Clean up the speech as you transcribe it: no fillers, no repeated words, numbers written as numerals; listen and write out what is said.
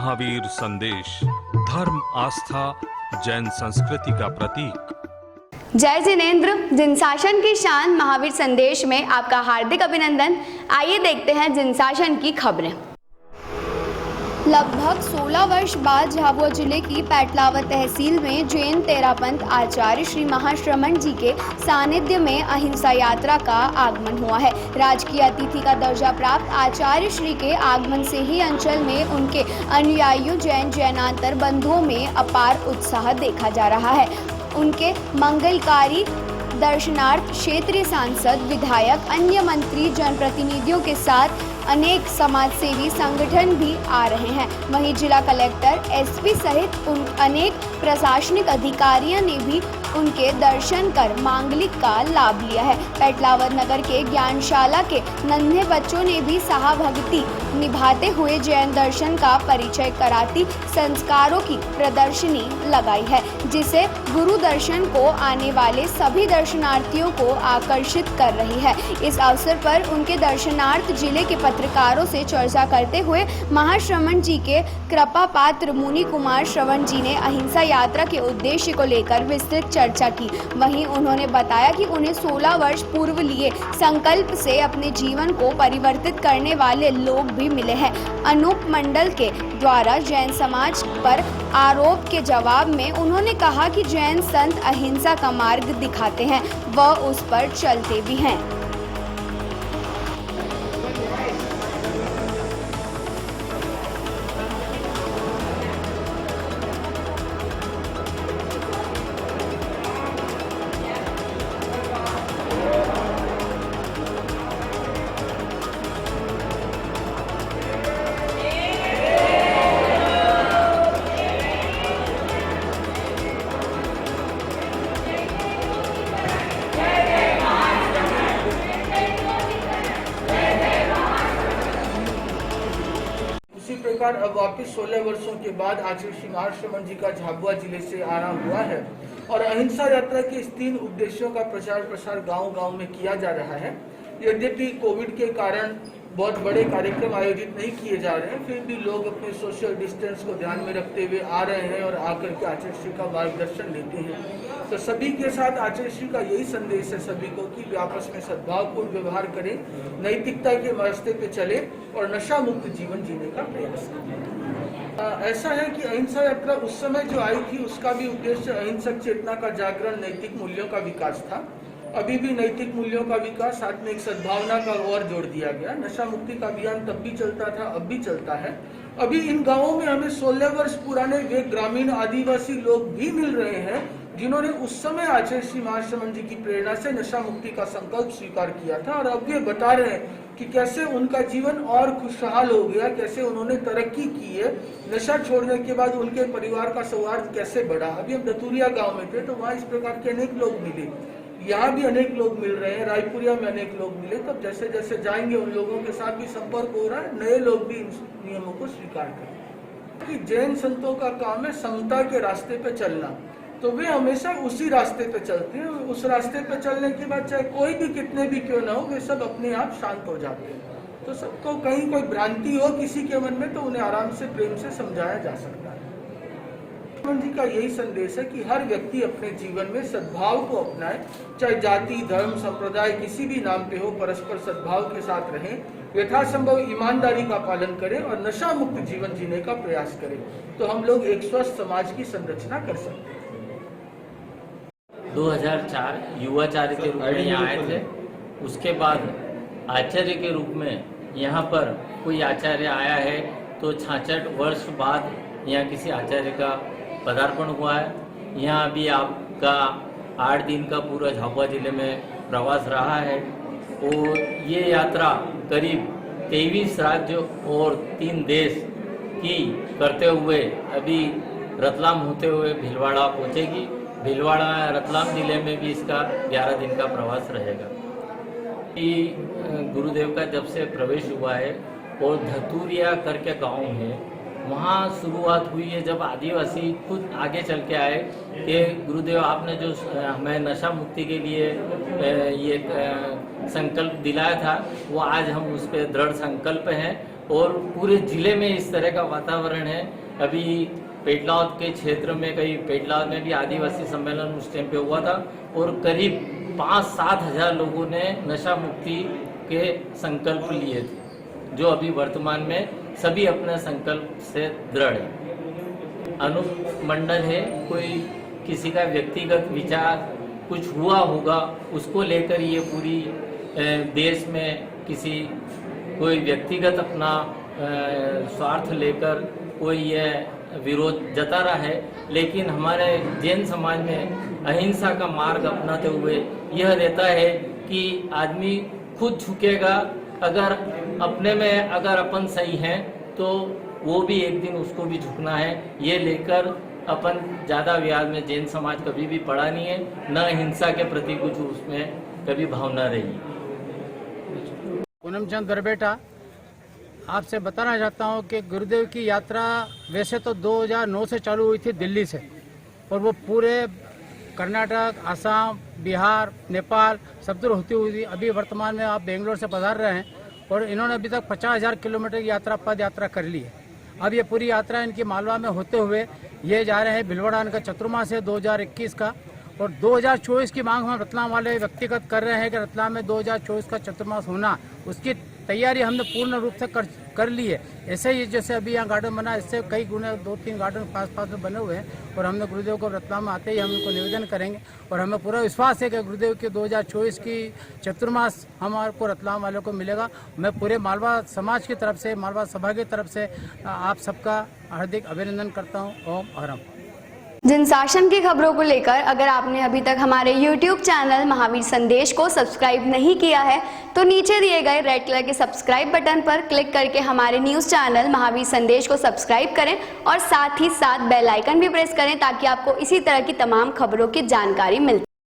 महावीर संदेश, धर्म, आस्था, जैन संस्कृति का प्रतीक। जय जिनेंद्र। जिनशासन की शान महावीर संदेश में आपका हार्दिक अभिनंदन। आइए देखते हैं जिनशासन की खबरें। लगभग 16 वर्ष बाद झाबुआ जिले की पेटलावद तहसील में जैन तेरापंथ आचार्य श्री महाश्रमण जी के सानिध्य में अहिंसा यात्रा का आगमन हुआ है। राजकीय अतिथि का दर्जा प्राप्त आचार्य श्री के आगमन से ही अंचल में उनके अनुयायियों जैनांतर बंधुओं में अपार उत्साह देखा जा रहा है। उनके मंगलकारी दर्शनार्थ क्षेत्रीय सांसद, विधायक, अन्य मंत्री, जनप्रतिनिधियों के साथ अनेक समाजसेवी संगठन भी आ रहे हैं। वहीं जिला कलेक्टर, एसपी सहित अनेक प्रशासनिक अधिकारियों ने भी उनके दर्शन कर मांगलिक का लाभ लिया है। पेटलावद नगर के ज्ञानशाला के नन्हे बच्चों ने भी सहाभक्ति निभाते हुए जैन दर्शन का परिचय कराती संस्कारों की प्रदर्शनी लगाई है, जिसे गुरु दर्शन को आने वाले सभी दर्शनार्थियों को आकर्षित कर रही है। इस अवसर पर उनके दर्शनार्थ जिले के पत्रकारों से चर्चा करते हुए महाश्रमण जी के कृपा पात्र मुनि कुमार श्रवण जी ने अहिंसा यात्रा के उद्देश्य को लेकर विस्तृत चर्चा की। वहीं उन्होंने बताया कि उन्हें 16 वर्ष पूर्व लिए संकल्प से अपने जीवन को परिवर्तित करने वाले लोग भी मिले हैं। अनूप मंडल के द्वारा जैन समाज पर आरोप के जवाब में उन्होंने कहा कि जैन संत अहिंसा का मार्ग दिखाते हैं, वह उस पर चलते भी हैं। अब वापिस 16 वर्षों के बाद आचार्य श्री महाश्रमण जी का झाबुआ जिले से आना हुआ है और अहिंसा यात्रा के इस 3 उद्देश्यों का प्रचार प्रसार गांव-गांव में किया जा रहा है। यद्यपि कोविड के कारण बहुत बड़े कार्यक्रम आयोजित नहीं किए जा रहे हैं, फिर भी लोग अपने सोशल डिस्टेंस को ध्यान में रखते हुए आ रहे हैं और आकर के आचार्य श्री का मार्गदर्शन लेते हैं। तो सभी के साथ आचार्य श्री का यही संदेश है सभी को कि आपस में सद्भावपूर्ण व्यवहार करें, नैतिकता के रास्ते पे चले और नशा मुक्त जीवन जीने का प्रयास करें। ऐसा है कि अहिंसा यात्रा उस समय जो आई थी उसका भी उद्देश्य अहिंसक चेतना का जागरण, नैतिक मूल्यों का विकास था। अभी भी नैतिक मूल्यों का विकास, साथ में एक सद्भावना का और जोड़ दिया गया। नशा मुक्ति का अभियान तब भी चलता था, अब भी चलता है। अभी इन गांवों में हमें 16 वर्ष पुराने वे ग्रामीण आदिवासी लोग भी मिल रहे हैं जिन्होंने उस समय आचार्य श्री महाश्रमण जी की प्रेरणा से नशा मुक्ति का संकल्प स्वीकार किया था और अब ये बता रहे हैं कि कैसे उनका जीवन और खुशहाल हो गया, कैसे उन्होंने तरक्की की है। नशा छोड़ने के बाद उनके परिवार का सौहार्द कैसे बढ़ा। अभी हम दतुरिया गांव में थे तो वहाँ इस प्रकार के अनेक लोग मिले, यहाँ भी अनेक लोग मिल रहे हैं, रायपुरिया में अनेक लोग मिले। तब जैसे जैसे जाएंगे उन लोगों के साथ भी संपर्क हो रहा है, नए लोग भी इन नियमों को स्वीकार करें। कि जैन संतों का काम है समता के रास्ते पे चलना, तो वे हमेशा उसी रास्ते पे चलते हैं। उस रास्ते पे चलने के बाद चाहे कोई भी कितने भी क्यों ना हो, वे सब अपने आप शांत हो जाते हैं। तो सबको कहीं कोई भ्रांति हो किसी के मन में तो उन्हें आराम से प्रेम से समझाया जा सकता है। जी का यही संदेश है कि हर व्यक्ति अपने जीवन में सद्भाव को अपनाए, चाहे जाति, धर्म, संप्रदाय किसी भी नाम पे हो, परस्पर सद्भाव के साथ रहें, यथासंभव ईमानदारी का पालन करें और नशा मुक्त जीवन जीने का प्रयास करें, तो हम लोग एक स्वस्थ समाज की संरचना कर सकते हैं। 2004 युवाचार्य के रूप में यहाँ आए थे। उसके बाद आचार्य के रूप में यहाँ पर कोई आचार्य आया है तो 66 वर्ष बाद यहाँ किसी आचार्य का पदार्पण हुआ है। यहाँ अभी आपका 8 दिन का पूरा झाबुआ जिले में प्रवास रहा है और ये यात्रा करीब 23 राज्य और 3 देश की करते हुए अभी रतलाम होते हुए भीलवाड़ा पहुँचेगी। भीलवाड़ा रतलाम जिले में भी इसका 11 दिन का प्रवास रहेगा। गुरुदेव का जब से प्रवेश हुआ है और धतुरिया करके गांव है, वहाँ शुरुआत हुई है जब आदिवासी खुद आगे चल के आए कि गुरुदेव आपने जो हमें नशा मुक्ति के लिए ये संकल्प दिलाया था वो आज हम उस पर दृढ़ संकल्प हैं और पूरे जिले में इस तरह का वातावरण है। अभी पेटलाद के क्षेत्र में, कई पेटलाद में भी आदिवासी सम्मेलन उस टाइम पे हुआ था और करीब 5-7 हज़ार लोगों ने नशा मुक्ति के संकल्प लिए थे, जो अभी वर्तमान में सभी अपने संकल्प से दृढ़ है। अनुमंडल है, कोई किसी का व्यक्तिगत विचार कुछ हुआ होगा, उसको लेकर ये पूरी देश में किसी कोई व्यक्तिगत अपना स्वार्थ लेकर कोई ये विरोध जता रहा है। लेकिन हमारे जैन समाज में अहिंसा का मार्ग अपनाते हुए यह रहता है कि आदमी खुद झुकेगा, अगर अपने में अगर अपन सही हैं तो वो भी एक दिन उसको भी झुकना है। ये लेकर अपन ज़्यादा विवाद में जैन समाज कभी भी पड़ा नहीं है, न हिंसा के प्रति कुछ उसमें कभी भावना रही। पूनम चंद दरबेटा, आपसे बताना चाहता हूँ कि गुरुदेव की यात्रा वैसे तो 2009 से चालू हुई थी दिल्ली से, और वो पूरे कर्नाटक, असम, बिहार, नेपाल सब दूर होती हुई थी। अभी वर्तमान में आप बेंगलोर से पधार रहे हैं और इन्होंने अभी तक 50,000 किलोमीटर की यात्रा, पद यात्रा कर ली है। अब ये पूरी यात्रा इनकी मालवा में होते हुए ये जा रहे हैं भिलवाड़ा का चतुर्मास है 2021 का, और 2024 की मांग हम रतलाम वाले व्यक्तिगत कर रहे हैं कि रतलाम में 2024 का चतुर्मास होना, उसकी तैयारी हमने पूर्ण रूप से कर ली है। ऐसे ही जैसे अभी यहाँ गार्डन बना, इससे कई गुने 2-3 गार्डन पास में बने हुए हैं, और हमने गुरुदेव को रतलाम में आते ही हम उनको निवेदन करेंगे, और हमें पूरा विश्वास है कि गुरुदेव के 2024 की चतुर्मास हमारे को रतलाम वालों को मिलेगा। मैं पूरे मालवा समाज की तरफ से, मालवा सभा की तरफ से आप सबका हार्दिक अभिनंदन करता हूँ। ओम अहरम। जन शासन की खबरों को लेकर अगर आपने अभी तक हमारे YouTube चैनल महावीर संदेश को सब्सक्राइब नहीं किया है तो नीचे दिए गए रेड कलर के सब्सक्राइब बटन पर क्लिक करके हमारे न्यूज़ चैनल महावीर संदेश को सब्सक्राइब करें और साथ ही साथ बेल आइकन भी प्रेस करें ताकि आपको इसी तरह की तमाम खबरों की जानकारी मिलती